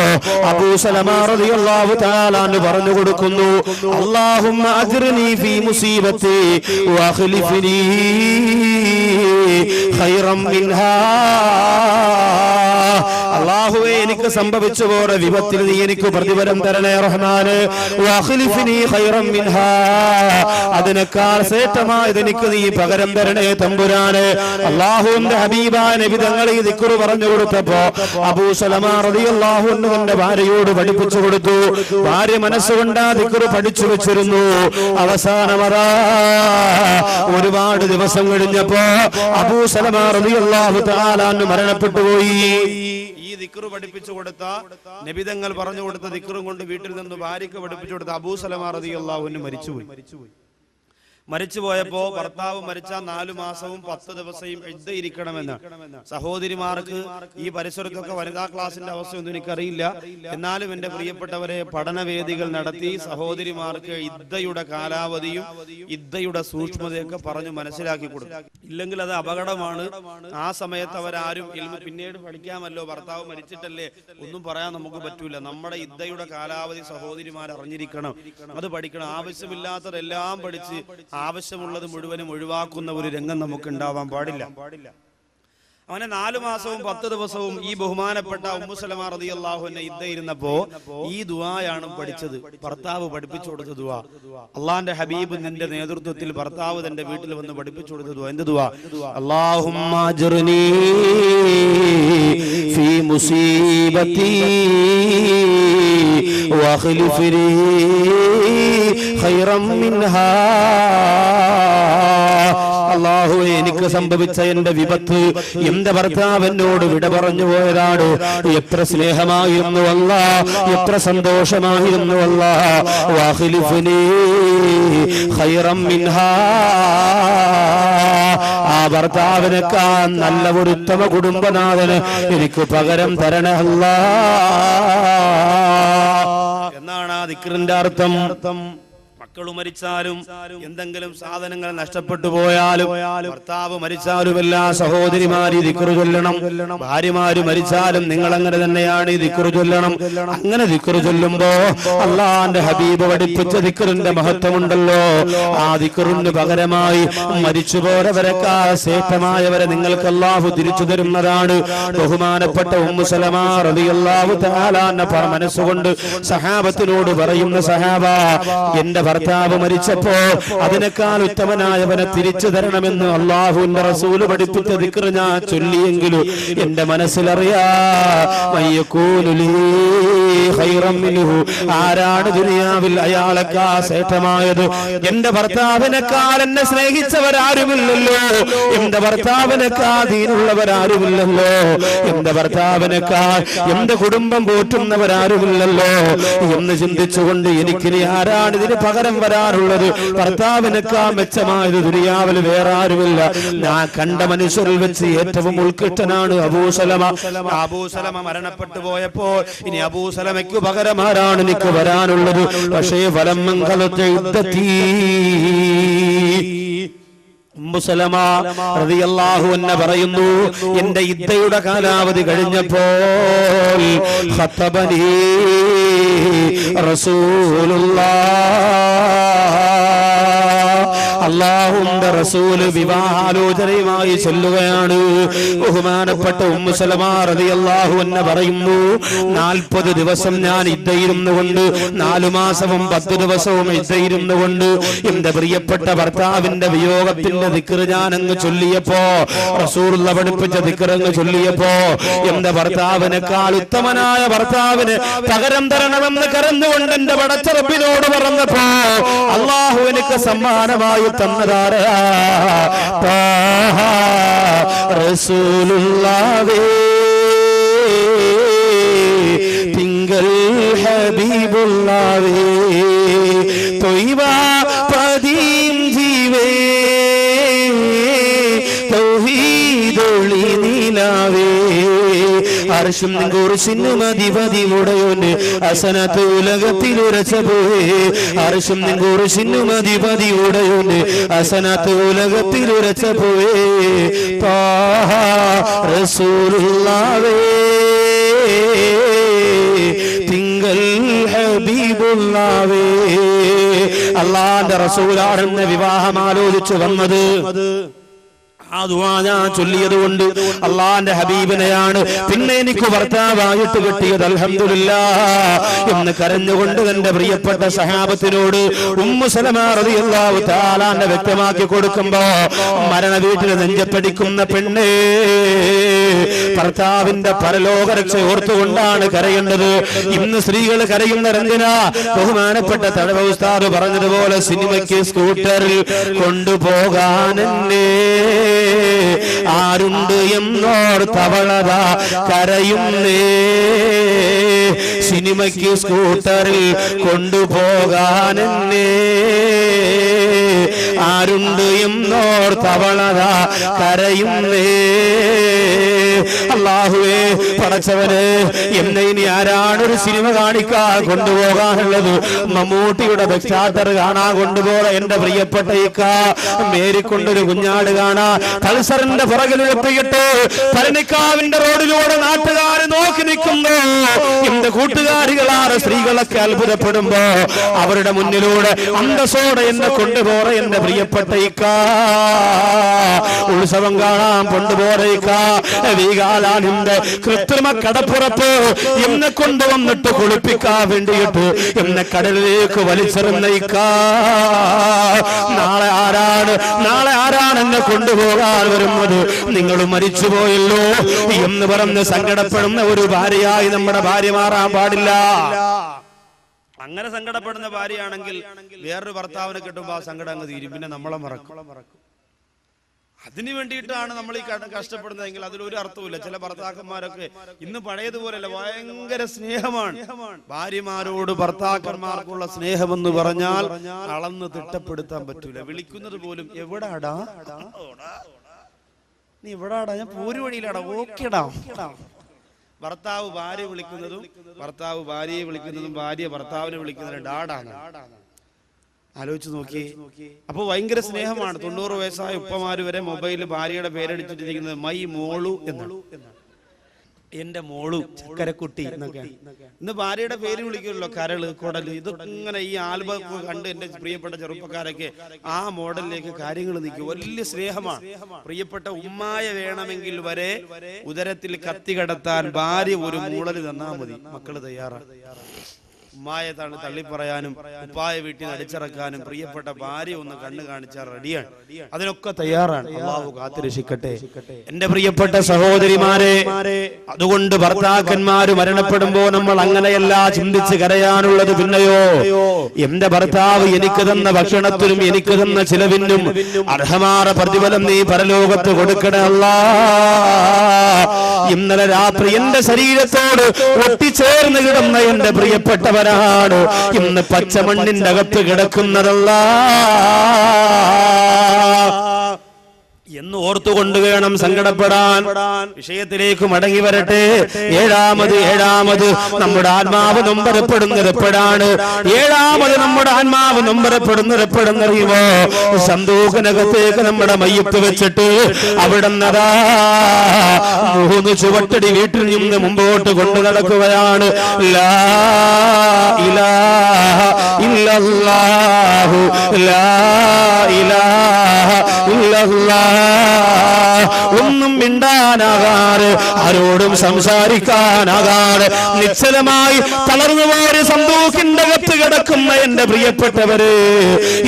അബൂ സലമ റളിയല്ലാഹു തആല അൻഹു പറഞ്ഞു കൊടുക്കുന്നു, അല്ലാഹുമ്മ അജ്റിനി ഫീ മുസീബതി വഖ്ലിഫ്നി ഖൈറൻ മിൻഹാ. അല്ലാഹുവേ, എനിക്ക് സംഭവിച്ചു പോയ വിപത്തിൽ നീ എനിക്ക് പ്രതിഫലം തരണേ റഹ്മാനെ. വഖ്ലിഫ്നി ഖൈറൻ മിൻഹാ, അതിനേക്കാൾ ശ്രേഷ്ഠമായത് എനിക്ക് നീ പകരം തരണേ തമ്പുരാനെ. അല്ലാഹുവിന്റെ ഹബീബായ നബി തങ്ങൾ ഈ ദിക്ർ പറഞ്ഞു കൊടുത്തപ്പോ അബൂ സലമ റളിയല്ലാഹു അൻഹു തന്റെ ഭാര്യയോട് പഠിപ്പിച്ചു കൊടുത്തു. ഭാര്യ മനസ്സുകൊണ്ട് ആ ദിക്ർ പഠിച്ചു വെച്ചിരുന്നു. അവസാനമതാ ഒരുപാട് ദിവസം കഴിഞ്ഞപ്പോ അബൂ സലമ റളിയല്ലാഹു തആല അൻഹു മരണപ്പെട്ടു പോയി. ഈ ദിക്ർ പഠിപ്പിച്ചു കൊടുത്ത നബിതങ്ങൾ പറഞ്ഞു കൊടുത്ത ദിക്റും കൊണ്ട് വീട്ടിൽ നിന്ന് ഭാര്യയ്ക്ക് പഠിപ്പിച്ചു കൊടുത്ത അബൂ സലമ റളിയല്ലാഹു അൻഹു മരിച്ചുപോയി. മരിച്ചുപോയപ്പോ ഭർത്താവ് മരിച്ച 4 മാസവും 10 ദിവസവും ഇദ്ദ ഇരിക്കണമെന്ന്. സഹോദരിമാർക്ക് ഈ പരിസരത്തൊക്കെ വനിതാ ക്ലാസിന്റെ അവസ്ഥയൊന്നും എനിക്കറിയില്ല. എന്നാലും എന്റെ പ്രിയപ്പെട്ടവരെ, പഠനവേദികൾ നടത്തി സഹോദരിമാർക്ക് ഇദ്ദയുടെ കാലാവധിയും ഇദ്ദയുടെ സൂക്ഷ്മതയൊക്കെ പറഞ്ഞു മനസ്സിലാക്കി കൊടുക്കും. ഇല്ലെങ്കിൽ അത് അപകടമാണ്. ആ സമയത്ത് അവരാരും പിന്നീട് പഠിക്കാമല്ലോ, ഭർത്താവ് മരിച്ചിട്ടല്ലേ, ഒന്നും പറയാൻ നമുക്ക് പറ്റൂല. നമ്മുടെ ഇദ്ദയുടെ കാലാവധി സഹോദരിമാർ അറിഞ്ഞിരിക്കണം, അത് പഠിക്കണം. ആവശ്യമില്ലാത്തതെല്ലാം പഠിച്ച് ആവശ്യമുള്ളത് മുഴുവനും ഒഴിവാക്കുന്ന ഒരു രംഗം നമുക്ക് ഉണ്ടാവാൻ പാടില്ല. അവനെ 4 മാസവും 10 ദിവസവും ഈ ബഹുമാനപ്പെട്ട ഉമ്മു സലമ റളിയല്ലാഹു അൻഹ ഇദ്ദ ഇരുന്നപ്പോ ഈ ദുആയാണ് പഠിച്ചത്. ഭർത്താവ് പഠിപ്പിച്ചു കൊടുത്ത ദുആ, അള്ളാന്റെ ഹബീബ് നിന്റെ നേതൃത്വത്തിൽ ഭർത്താവ് തന്റെ വീട്ടിൽ വന്ന് പഠിപ്പിച്ചു കൊടുത്ത ദുആ. എന്ത് ദുആ? അല്ലാഹുമ്മ അജ്റിനി ഫീ മുസീബതി വഖ്ലിഫ്നി ഖൈറൻ മിൻഹാ. അല്ലാഹുവേ, എനിക്ക് സംഭവിച്ച എന്റെ വിപത്ത് എന്റെ ഭർത്താവിനോട് വിട പറഞ്ഞു പോയതാണ്. എത്ര സ്നേഹമായിരുന്നു അല്ലാഹ്, എത്ര സന്തോഷമായിരുന്നു അല്ലാഹ്. വഖ്ലിഫ്നി ഖൈറൻ മിൻഹാ. ആ ഭർത്താവിനേക്കാൾ നല്ല ഒരു ഉത്തമ കുടുംബനാഥന് എനിക്ക് പകരം തരണേ അല്ലാഹ് എന്നാണ് ആ ദിക്റിന്റെ അർത്ഥം. മക്കൾ മരിച്ചാലും എന്തെങ്കിലും സാധനങ്ങൾ നഷ്ടപ്പെട്ടു പോയാലും ഭർത്താവ് മരിച്ചാലും എല്ലാ സഹോദരിമാര് ദിക്റ് ചൊല്ലണം. ഭാര്യമാര് മരിച്ചാലും നിങ്ങൾ അങ്ങനെ തന്നെയാണ് ഈ ദിക്റ് ചൊല്ലണം. അങ്ങനെ ദിക്റ് ചൊല്ലുമ്പോ അള്ളാന്റെ ഹബീബ് പഠിപ്പിച്ച ദിക്റിന്റെ മഹത്വമുണ്ടല്ലോ. ആ ദിക്റിന് പകരമായി മരിച്ചുപോയവരെക്കാൾ ശ്രേഷ്ഠമായവരെ നിങ്ങൾക്ക് അല്ലാഹു തിരിച്ചു തരുന്നതാണ്. ബഹുമാനപ്പെട്ട ഉമ്മു സലമ റളിയല്ലാഹു തആല അൻഹ മനസ്സുകൊണ്ട് സഹാബത്തിനോട് പറയുന്ന, സഹാബ, എന്റെ ഭർത്താവ് മരിച്ചപ്പോ അതിനേക്കാൾ ഉത്തമനായവനെ തിരിച്ചു തരണമെന്ന് അല്ലാഹുവിന്റെ റസൂല് പഠിപ്പിച്ച ദിക്റ് ഞാൻ ചൊല്ലിയെങ്കിലും എന്റെ മനസ്സിലറിയാ, ആരാണ് ദുനിയാവിൽ അയാളെക്കാൾ ശ്രേഷ്ഠമായത്? എന്റെ ഭർത്താവിനേക്കാൾ എന്നെ സ്നേഹിച്ചവരാരുമില്ലല്ലോ, എന്റെ ഭർത്താവിനേക്കാൾ ദീനുള്ളവരാരുമില്ലല്ലോ, എന്റെ ഭർത്താവിനേക്കാൾ എന്റെ കുടുംബം പോറ്റുന്നവരാരുമില്ലല്ലോ എന്ന് ചിന്തിച്ചുകൊണ്ട് എനിക്കിനി ആരാണ് ഇതിന് പകരം വരാറുള്ളത്? ഭർത്താവിനേക്കാൾ മെച്ചമായത് ദുനിയാവിൽ വേറെ ആരുമില്ല. ഞാൻ കണ്ട മനുഷ്യരിൽ വെച്ച് ഏറ്റവും ഉത്കൃഷ്ടനാണ് അബൂസലമ. അബൂസലമ മരണപ്പെട്ടു പോയപ്പോ ഇനി അബൂസലമയ്ക്ക് പകരം ആരാണ് എനിക്ക് വരാനുള്ളത്? പക്ഷേ ഫലമംഗലത്തെ യുദ്ധത്തി ഉമ്മു സലമ റളിയല്ലാഹു അൻഹ പറയുന്നു, എന്റെ ഇദ്ദയുടെ കാലാവധി കഴിഞ്ഞപ്പോൾ ഖത്തബനി റസൂലുള്ളാഹ്, അല്ലാഹുവിന്റെ റസൂല് വിവാഹാലോചനയുമായി ചെല്ലുകയാണ്. ബഹുമാനപ്പെട്ട ഉമ്മു സലമ റളിയല്ലാഹു അൻഹ പറയുന്നു, 40 ദിവസം ഞാൻ ഇദ്ദയിരുന്നുകൊണ്ട്, 4 മാസവും 10 ദിവസവും ഇദ്ദയിരുന്നുകൊണ്ട് എന്റെ പ്രിയപ്പെട്ട ഭർത്താവിന്റെ വിയോഗത്തിന്റെ ദിക്റ് ഞാൻ അങ്ങ് ചൊല്ലിയപ്പോ, റസൂലുള്ള പഠിപ്പിച്ച ദിക്റ് അങ്ങ് ചൊല്ലിയപ്പോ, എന്റെ ഭർത്താവിനേക്കാൾ ഉത്തമനായ ഭർത്താവിന് പകരം തരണമെന്ന് കരഞ്ഞുകൊണ്ട് എന്റെ പടച്ച റബ്ബിനോട് പറഞ്ഞപ്പോ അല്ലാഹു എനിക്ക് സമ്മാനമായി തന്നതാരാ? റസൂലുള്ളാഹേ, തിങ്കൾ ഹബീബുള്ളാഹേ, തൊയ്വ പദീം ജീവേ, തൗഹീദൊളി നീലാവേ, അർശും കുർസിനും അധിപതിയുടയോന് അസനത്ത് ഉലകത്തിൽ ഉരച്ചപോയേ, അർശും കുർസിനും അധിപതിയുടയോന് അസനത്ത് ഉലകത്തിൽ ഉരച്ചപോയേ, താഹ റസൂലുള്ളാഹേ, തിങ്കൾ ഹബീബുള്ളാഹേ. അല്ലാഹുവിന്റെ റസൂലാണെന്ന് വിവാഹം ആലോചിച്ചു വന്നത്. ആ ദുആ ഞാൻ ചൊല്ലിയത് കൊണ്ട് അള്ളാന്റെ ഹബീബിനെയാണ് പിന്നെ എനിക്ക് ഭർത്താവായിട്ട് കിട്ടിയത്, അൽഹംദുലില്ലാഹ് എന്ന് കരഞ്ഞുകൊണ്ട് തന്റെ പ്രിയപ്പെട്ട സഹാബത്തിനോട് ഉമ്മു സലമ റളിയല്ലാഹു തആല അൻഹ വ്യക്തമാക്കി കൊടുക്കുമ്പോ, മരണ വീട്ടിൽ നെഞ്ചപ്പടിക്കുന്ന പെണ്ണേ, ഭർത്താവിന്റെ പരലോക രക്ഷ ഓർത്തുകൊണ്ടാണ് കരയേണ്ടത്. ഇന്ന് സ്ത്രീകൾ കരയുന്നതെന്തിനാ? ബഹുമാനപ്പെട്ട തഴവ ഉസ്താദ് പറഞ്ഞതുപോലെ സിനിമയ്ക്ക് സ്കൂട്ടറിൽ കൊണ്ടുപോകാൻ എന്നെ ആരുണ്ട് എന്നോർത്തവളതാ കരയുന്നേ, സിനിമയ്ക്ക് സ്കൂട്ടറിൽ കൊണ്ടുപോകാൻ എന്നെ ആരുണ്ട് എന്നോർത്തവളതാ കരയുന്നേ. അല്ലാഹുവേ, പടച്ചവനെ, എന്നെ ഇനി ആരാണ് ഒരു സിനിമ കാണിക്കാൻ കൊണ്ടുപോകാനുള്ളത്? മമ്മൂട്ടിയുടെ ബെക്സാറ്റർ കാണാൻ കൊണ്ടുപോകാൻ എന്റെ പ്രിയപ്പെട്ട ഇക്ക മേരിക്കൊണ്ടൊരു കുഞ്ഞാട് കാണാ പൾസറിന്റെ പുറകിൽ എത്തിയിട്ട് പരനിക്കാവിന്റെ റോഡിലൂടെ നാട്ടുകാർ നോക്കി നിൽക്കുന്നു. എന്റെ കൂട്ടുകാരികളാണ് സ്ത്രീകളൊക്കെ അത്ഭുതപ്പെടുമ്പോ അവരുടെ മുന്നിലൂടെ അന്തസ്സോടെ എന്നെ കൊണ്ടുപോറ എന്റെ പ്രിയപ്പെട്ട ഇക്ക ഉത്സവം കാണാൻ കൊണ്ടുപോറയിക്ക വീകാലാനിന്റെ കൃത്രിമ കടപ്പുറത്ത് എന്നെ കൊണ്ടുവന്നിട്ട് കുളിപ്പിക്കാൻ വേണ്ടിയിട്ട് എന്നെ കടലിലേക്ക് വലിച്ചെറിഞ്ഞ ഇക്ക, നാളെ ആരാണ് എന്നെ കൊണ്ടുപോകാൻ വരുന്നത്? നിങ്ങൾ മരിച്ചുപോയല്ലോ എന്ന് പറഞ്ഞ് സങ്കടപ്പെടുന്ന ഒരു ഭാര്യയായി നമ്മുടെ ഭാര്യ മാറാൻ പാടില്ല. അങ്ങനെ സങ്കടപ്പെടുന്ന ഭാര്യയാണെങ്കിൽ വേറൊരു ഭർത്താവിനെ കിട്ടുമ്പോൾ ആ സങ്കടം അങ്ങ് തീരും, പിന്നെ നമ്മളെ മറക്കും. അതിനു വേണ്ടിയിട്ടാണ് നമ്മൾ ഈ കഷ്ടപ്പെടുന്നതെങ്കിൽ അതിലൊരു അർത്ഥവുമില്ല. ചില ഭർത്താക്കന്മാരൊക്കെ ഇന്ന് പഴയതുപോലെയല്ല, ഭയങ്കര സ്നേഹമാണ്. ഭാര്യമാരോട് ഭർത്താക്കന്മാർക്കുള്ള സ്നേഹമെന്ന് പറഞ്ഞാൽ അളന്ന് തിട്ടപ്പെടുത്താൻ പറ്റൂല. വിളിക്കുന്നത് പോലും എവിടാടാ, നീ എവിടാടാ, ഞാൻ പോരു വഴിയിലാടാ, ഓക്കേടാ. ഭർത്താവ് ഭാര്യ വിളിക്കുന്നതും ഭർത്താവ് ഭാര്യയെ വിളിക്കുന്നതും ഭാര്യ ഭർത്താവിനെ വിളിക്കുന്നതും ഡാഡാണ്. ആലോചിച്ച് നോക്കി. അപ്പൊ ഭയങ്കര സ്നേഹമാണ്. 90 വയസ്സായ ഉപ്പമാര് വരെ മൊബൈലിൽ ഭാര്യയുടെ പേരടിച്ചിട്ടിരിക്കുന്നത് മൈ മോളു എന്നാണ്. എന്റെ മോളു, ചക്കരക്കുട്ടി എന്നൊക്കെയാണ്. ഇന്ന് ഭാര്യയുടെ പേര് വിളിക്കുമല്ലോ, കരള്, കൊടല്. ഇതൊക്കെ ഇങ്ങനെ ഈ ആൽബം കണ്ട് എന്റെ പ്രിയപ്പെട്ട ചെറുപ്പക്കാരൊക്കെ ആ മോഡലിലേക്ക് കാര്യങ്ങൾ നിൽക്കും. വലിയ സ്നേഹമാണ്. പ്രിയപ്പെട്ട ഉമ്മായ വേണമെങ്കിൽ വരെ ഉദരത്തിൽ കത്തി കടത്താൻ ഭാര്യ ഒരു മൂളല് തന്നാ മതി, മക്കള് തയ്യാറാണ്. ഉമ്മായെ തള്ളിപ്പറയാനും ഉപ്പായ വീട്ടിൽ നിന്ന് അടിച്ചിറക്കാനും പ്രിയപ്പെട്ട ഭാര്യ ഒന്ന് കണ്ണു കാണിച്ചാൽ റെഡിയാണ്, അതിനൊക്കെ തയ്യാറാണ്. അള്ളാഹു കാത്തുരക്ഷിക്കട്ടെ. എന്റെ പ്രിയപ്പെട്ട സഹോദരിമാരെ, അതുകൊണ്ട് ഭർത്താക്കന്മാര് മരണപ്പെടുമ്പോ നമ്മൾ അങ്ങനെയല്ല ചിന്തിച്ച് കരയാനുള്ളത്. പിന്നെയോ, എന്റെ ഭർത്താവ് എനിക്ക് തന്ന ഭക്ഷണത്തിനും എനിക്ക് തന്ന ചിലവിനും അർഹമായ പ്രതിഫലം നീ പരലോകത്ത് കൊടുക്കണേ അല്ലാ. ഇന്നലെ രാത്രി എന്റെ ശരീരത്തോട് ഒട്ടിച്ചേർന്ന് കിടന്ന എന്റെ പ്രിയപ്പെട്ടവരാണ് ഇന്ന് പച്ചമണ്ണിന്റെ അകത്ത് കിടക്കുന്നതല്ല എന്ന് ഓർത്തുകൊണ്ട് വേണം സങ്കടപ്പെടാൻ. വിഷയത്തിലേക്ക് മടങ്ങി വരട്ടെ. ഏഴാമത് നമ്മുടെ ആത്മാവ് നൊമ്പരപ്പെടുന്നത് എപ്പോഴാണ്? നമ്മുടെ ആത്മാവ് നൊമ്പരപ്പെടുന്നത് എപ്പോഴെന്നറിയുമോ? സന്തൂഖനകത്തേക്ക് നമ്മുടെ മയ്യത്ത് വെച്ചിട്ട് അവിടെ നിന്നതാ 3 ചുവട്ടടി വീട്ടിൽ നിന്ന് മുമ്പോട്ട് കൊണ്ടു നടക്കുകയാണ്. ലാ ഇലാഹ ഇല്ലല്ലാഹു ലാ ഇലാഹ ഇല്ലല്ലാഹ്. ഒന്നും മിണ്ടാനാകാറ്, ആരോടും സംസാരിക്കാനാകാറ് നിശ്ചലമായി തളർന്നുപോയ സന്തൂഖിന്റെ അകത്ത് കിടക്കുന്ന എന്റെ പ്രിയപ്പെട്ടവര്,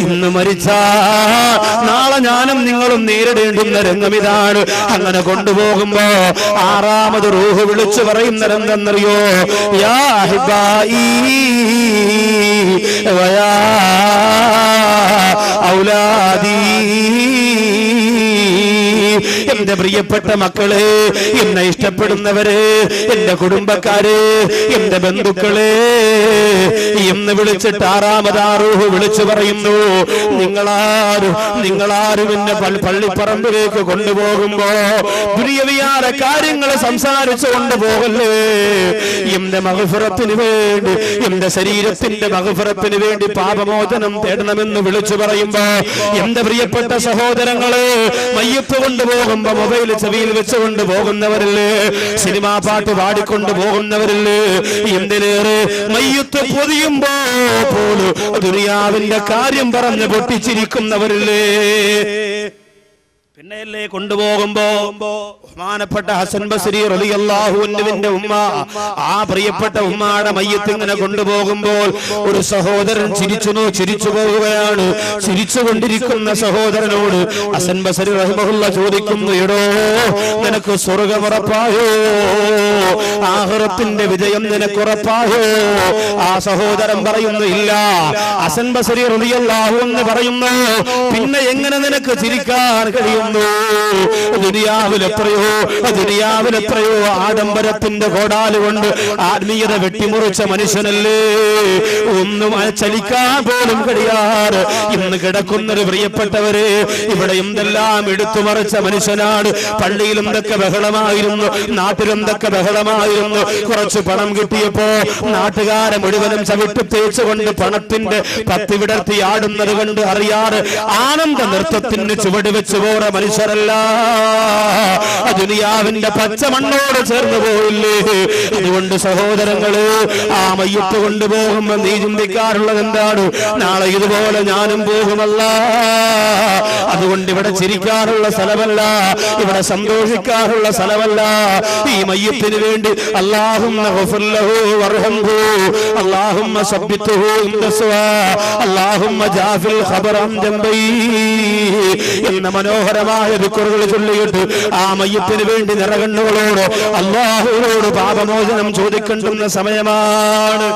ഇന്ന് മരിച്ചാ നാളെ ഞാനും നിങ്ങളും നേരിടേണ്ടുന്ന രംഗം ഇതാണ്. അങ്ങനെ കൊണ്ടുപോകുമ്പോ 6ാമത് റൂഹ് വിളിച്ചു പറയുന്നതെന്തെന്നറിയോ? യാ ഹിബായി വയാ ഔലാദി, എന്റെ പ്രിയപ്പെട്ട മക്കളെ, എന്നെ ഇഷ്ടപ്പെടുന്നവര്, എന്റെ കുടുംബക്കാര്, എന്റെ ബന്ധുക്കളെ എന്ന് വിളിച്ചിട്ട് 6ാമത് റൂഹ് വിളിച്ചു പറയുന്നു, നിങ്ങളാരും എന്നെ പള്ളിപ്പറമ്പിലേക്ക് കൊണ്ടുപോകുമ്പോ ദുനിയവിയായ കാര്യങ്ങൾ സംസാരിച്ചു കൊണ്ടുപോകല്ലേ. എന്റെ മഗ്ഫിറത്തിന് വേണ്ടി, എന്റെ ശരീരത്തിന്റെ മഗ്ഫിറത്തിന് വേണ്ടി പാപമോചനം തേടണമെന്ന് വിളിച്ചു പറയുമ്പോ എന്റെ പ്രിയപ്പെട്ട സഹോദരങ്ങളെ, മയ്യത്ത് കൊണ്ടുപോകുമ്പോ മൊബൈൽ ചെവിയിൽ വെച്ചുകൊണ്ട് പോകുന്നവരില്ലേ, സിനിമാ പാട്ട് പാടിക്കൊണ്ട് പോകുന്നവരില്ലേ, എന്തിനേറെ മയ്യത്ത് പൊതിയുമ്പോ പോലും ദുനിയാവിന്റെ കാര്യം പറഞ്ഞ് പൊട്ടിച്ചിരിക്കുന്നവരില്ലേ. പിന്നെയല്ലേ കൊണ്ടുപോകുമ്പോ ബഹുമാനപ്പെട്ട ഹസൻ ബസ്രി റളിയല്ലാഹു അൻഹുവിന്റെ ഉമ്മ, ആ പ്രിയപ്പെട്ട ഉമ്മയുടെ മയ്യത്ത് ഇങ്ങനെ കൊണ്ടുപോകുമ്പോൾ ഒരു സഹോദരൻ ചിരിച്ചു പോവുകയാണ്. ചിരിച്ചുകൊണ്ടിരിക്കുന്ന സഹോദരനോട് ഹസൻ ബസ്രി റഹിമഹുല്ലാഹ് ചോദിക്കുന്നു, എടോ നിനക്ക് സ്വർഗ്ഗമുറപ്പായോ? ആഖിറത്തിന്റെ വിജയം നിനക്കുറപ്പായോ? ആ സഹോദരൻ പറയുന്നു, ഇല്ല. ഹസൻ ബസ്രി റളിയല്ലാഹു അൻഹു പറയുന്നു, പിന്നെ എങ്ങനെ നിനക്ക് ചിരിക്കാൻ കഴിയും? ദുനിയാവിലെത്രയോ ആഡംബരത്തിന്റെ കോടാല് കൊണ്ട് ആത്മീയത വെട്ടിമുറിച്ച മനുഷ്യനല്ലേ, ഒന്നും ചലിക്കാൻ പോലും കഴിയാറ് ഇന്ന് കിടക്കുന്നൊരു പ്രിയപ്പെട്ടവര്. ഇവിടെ എന്തെല്ലാം എടുത്തുമറിച്ച മനുഷ്യനാണ്. പള്ളിയിൽ എന്തൊക്കെ ബഹളമായിരുന്നു, നാട്ടിലെന്തൊക്കെ ബഹളമായിരുന്നു. കുറച്ച് പണം കിട്ടിയപ്പോ നാട്ടുകാരെ മുഴുവനും ചവിട്ടി തേച്ചുകൊണ്ട് പണത്തിന്റെ പത്തി വിടർത്തി ആടുന്നത് കണ്ട് അറിയാറ് ആനന്ദ നൃത്തത്തിന് ചുവട് വെച്ച് പോറ മനുഷ്യരല്ല. ദുനിയാവിന്റെ പച്ചമണ്ണോട് ചേർന്ന് പോയില്ലേ. അതുകൊണ്ട് സഹോദരങ്ങള്, ആ മയ്യത്ത് കൊണ്ടുപോകുമ്പോ നീ ചിന്തിക്കാറുള്ളത് എന്താണ്? നാളെ ഇതുപോലെ ഞാനും പോകുമല്ല. അതുകൊണ്ട് ഇവിടെ ചിരിക്കാനുള്ള സ്ഥലമല്ല, ഇവിടെ സന്തോഷിക്കാനുള്ള സ്ഥലമല്ല. ഈ മയ്യത്തിന് വേണ്ടി അല്ലാഹുമ്മ ഗഫിർ ലഹു വർഹംഹു, അല്ലാഹുമ്മ സബ്ബിത്ഹു ഇൻദസ്വാ, അല്ലാഹുമ്മ ജാഫിൽ ഖബറൻ ജംബൈ എന്ന മനോഹരമായ ദിക്റുകൾ ചൊല്ലിയിട്ട് ആ മയ്യത്തിന് വേണ്ടി നിറകണ്ണുകളോട് അല്ലാഹുവോട് പാപമോചനം ചോദിക്കേണ്ടുന്ന സമയമാണ്.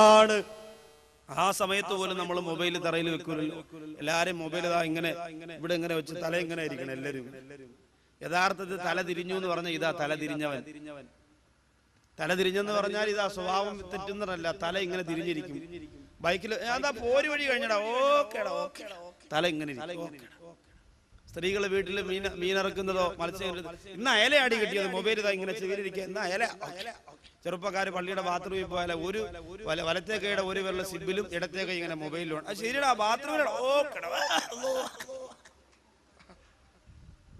ആ സമയത്ത് പോലും നമ്മൾ മൊബൈൽ തറയിൽ വെക്കൂലല്ലോ. എല്ലാരും മൊബൈൽ ഇങ്ങനെ ഇവിടെ ഇങ്ങനെ വെച്ച് തല ഇങ്ങനെ ഇരിക്കണം എല്ലാരും. യഥാർത്ഥത്തിൽ തല തിരിഞ്ഞു എന്ന് പറഞ്ഞാൽ ഇതാ തല തിരിഞ്ഞവൻ. തല തിരിഞ്ഞെന്ന് പറഞ്ഞാൽ ഇതാ സ്വഭാവം തെറ്റുന്നതല്ല, തല ഇങ്ങനെ തിരിഞ്ഞിരിക്കും. ബൈക്കിൽ അതാ പോര് വഴി കഴിഞ്ഞടാ, ഓക്കേടാ ഓക്കെ, തല ഇങ്ങനെ സ്ത്രീകളെ വീട്ടിൽ മീനിറക്കുന്നതോ മത്സ്യം ഇന്ന് അയലയാടി കിട്ടിയത് മൊബൈൽ ഇതാ ഇങ്ങനെ ചെവിലിരിക്കുക. എന്നാ അയല. ചെറുപ്പക്കാർ പള്ളിയുടെ ബാത്റൂമിൽ പോയാൽ ഒരു വലത്തെ കൈയുടെ ഒരു വെള്ള സിബിലും ഇടത്തെ കൈ ഇങ്ങനെ മൊബൈലിലും. അത് ശരിയടാ ബാത്റൂമിലോ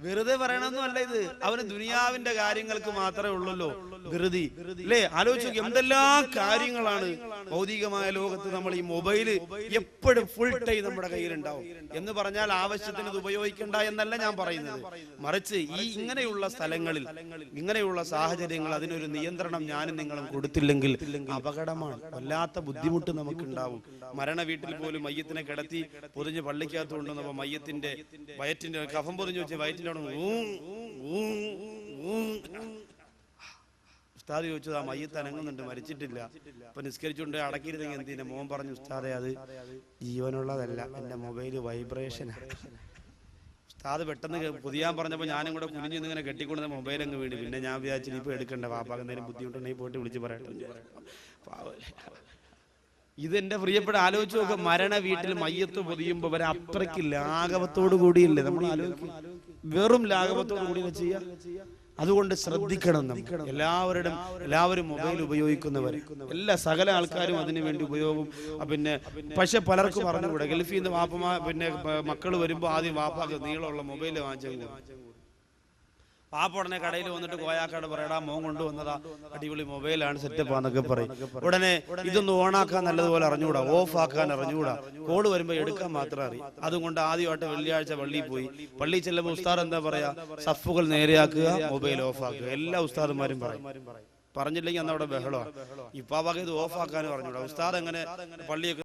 വെറുതെ പറയണമെന്നും അല്ല ഇത്. അവന് ദുനിയാവിന്റെ കാര്യങ്ങൾക്ക് മാത്രമേ ഉള്ളല്ലോ വെറുതെ അല്ലേ. ആലോചിച്ചു എന്തെല്ലാം കാര്യങ്ങളാണ് ഭൗതികമായ ലോകത്ത്. നമ്മൾ ഈ മൊബൈല് എപ്പോഴും ഫുൾ ടൈം നമ്മുടെ കയ്യിലുണ്ടാവും എന്ന് പറഞ്ഞാൽ ആവശ്യത്തിന് ഇത് ഉപയോഗിക്കണ്ട എന്നല്ല ഞാൻ പറയുന്നത്. മറിച്ച് ഈ ഇങ്ങനെയുള്ള സ്ഥലങ്ങളിൽ ഇങ്ങനെയുള്ള സാഹചര്യങ്ങൾ അതിനൊരു നിയന്ത്രണം ഞാനും നിങ്ങളും കൊടുത്തില്ലെങ്കിൽ അപകടമാണ്. വല്ലാത്ത ബുദ്ധിമുട്ട് നമുക്കുണ്ടാവും. മരണ വീട്ടിൽ പോലും മയ്യത്തിനെ കിടത്തി പൊതിഞ്ഞ് പള്ളിക്കകത്ത് കൊണ്ടുവന്നപ്പോ മയ്യത്തിന്റെ വയറ്റിന്റെ കഫം പൊതിഞ്ഞു വെച്ച് വയറ്റിന്റെ ഉസ്താദ് ചോദിച്ചു, ആ മയ്യത്ത് അനങ്ങുന്നുണ്ട്, മരിച്ചിട്ടില്ല. അപ്പൊ നിസ്കരിച്ചുകൊണ്ട് അടക്കിയിരുന്നെങ്കിൽ എന്തിന്റെ മോൻ പറഞ്ഞു, ഉസ്താദെ അത് ജീവനുള്ളതല്ല, എന്റെ മൊബൈല് വൈബ്രേഷനാണ്. ഉസ്താദ് പെട്ടെന്ന് പുതിയാൻ പറഞ്ഞപ്പോൾ ഞാനും കൂടെ കുനിഞ്ഞു ഇങ്ങനെ കെട്ടിക്കൊണ്ടുന്ന മൊബൈൽ അങ്ങ് വീണ്. പിന്നെ ഞാൻ വിചാരിച്ചു ഇപ്പൊ എടുക്കണ്ട, വാപ്പാക്ക് എന്തെങ്കിലും ബുദ്ധിമുട്ടുണ്ടെങ്കിൽ പോയിട്ട് വിളിച്ച് പറയട്ടെ. ഇതെന്റെ പ്രിയപ്പെട്ട ആലോചിച്ച് നോക്കുക. മരണ വീട്ടിൽ മയ്യത്ത് പൊതിയുമ്പോ വരെ അത്രയ്ക്ക് ലാഘവത്തോടു കൂടിയില്ലേ നമ്മൾ ആലോചിക്കും. വെറും ലാഘവത്തോടു കൂടി ചെയ്യാം. അതുകൊണ്ട് ശ്രദ്ധിക്കണം. എല്ലാവരും മൊബൈൽ ഉപയോഗിക്കുന്നവർ സകല ആൾക്കാരും അതിനു വേണ്ടി ഉപയോഗം. പിന്നെ പക്ഷെ പലർക്കും പറഞ്ഞുകൂടെ, ഗൾഫിൽ നിന്ന് വാപ്പമാ പിന്നെ മക്കൾ വരുമ്പോ ആദ്യം വാപ്പാക്ക് നീളമുള്ള മൊബൈൽ വാങ്ങിച്ചു. പാപ്പ ഉടനെ കടയിൽ വന്നിട്ട് കോയാക്കാട് പറയടാ മോൻ കൊണ്ടുവന്നതാ അടിപൊളി മൊബൈലാണ്, സെറ്റപ്പ് ആന്നൊക്കെ പറയും. ഉടനെ ഇതൊന്ന് ഓണാക്കാൻ നല്ലതുപോലെ അറിഞ്ഞുകൂടാ, ഓഫ് ആക്കാൻ അറിഞ്ഞുകൂടാ, കോള് വരുമ്പോ എടുക്കാൻ മാത്രം അറിയാം. അതുകൊണ്ട് ആദ്യമായിട്ട് വെള്ളിയാഴ്ച പള്ളിയിൽ പോയി. പള്ളിയിൽ ചെല്ലുമ്പോൾ ഉസ്താദ് എന്താ പറയാ, സഫുകൾ നേരെയാക്കുക, മൊബൈൽ ഓഫ് ആക്കുക. എല്ലാ ഉസ്താദന്മാരും പറയും. പറഞ്ഞില്ലെങ്കിൽ അന്ന് അവിടെ ബഹളമാണ്. ഇപ്പാവാക്ക് ഇത് ഓഫ് ആക്കാനും അറിഞ്ഞൂടാ. ഉസ്താദ് എങ്ങനെ പള്ളിയൊക്കെ